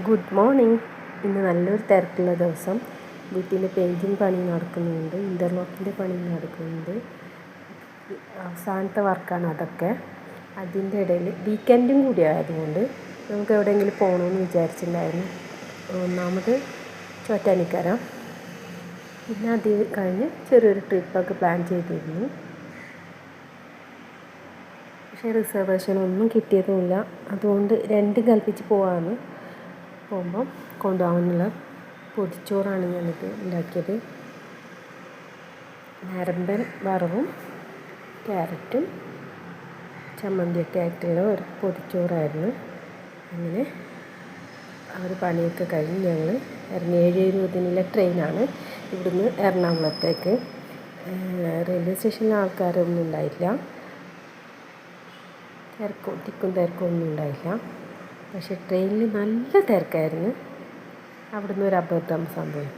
Good morning. ഇന്ന് നല്ലൊരു തിരക്കുള്ള ദിവസം. വീട്ടിൻ്റെ പെയിൻറ്റിങ് പണി നടക്കുന്നുണ്ട്, ഇൻ്റർലോക്കിൻ്റെ പണി നടക്കുന്നുണ്ട്. അവസാനത്തെ വർക്കാണ് അതൊക്കെ. അതിൻ്റെ ഇടയിൽ വീക്കെൻഡും കൂടി ആയതുകൊണ്ട് നമുക്ക് എവിടെയെങ്കിലും പോകണമെന്ന് വിചാരിച്ചിട്ടുണ്ടായിരുന്നു. ഒന്നാമത് ചോറ്റാനിക്കര, പിന്നെ അത് കഴിഞ്ഞ് ചെറിയൊരു ട്രിപ്പൊക്കെ പ്ലാൻ ചെയ്തിരുന്നു. പക്ഷേ റിസർവേഷനൊന്നും കിട്ടിയതുമില്ല. അതുകൊണ്ട് രണ്ടും കൽപ്പിച്ച് പോകുമ്പം കൊണ്ടുപോകാനുള്ള പൊതിച്ചോറാണ് ഞാനിത് ഉണ്ടാക്കിയത്. നരമ്പൻ വറവും ക്യാരറ്റും ചമ്മന്തിയൊക്കെ ആയിട്ടുള്ള ഒരു പൊതിച്ചോറായിരുന്നു. അങ്ങനെ അവർ പണിയൊക്കെ കഴിഞ്ഞ് ഞങ്ങൾ ഇറങ്ങി. 7:20 ട്രെയിനാണ് ഇവിടുന്ന് എറണാകുളത്തേക്ക്. റെയിൽവേ സ്റ്റേഷനിൽ ആൾക്കാരൊന്നും ഉണ്ടായില്ല, തിക്കും തിരക്കൊന്നും ഉണ്ടായില്ല. പക്ഷേ ട്രെയിനിൽ നല്ല തിരക്കായിരുന്നു. അവിടുന്ന് ഒരു അബദ്ധം സംഭവിച്ചു.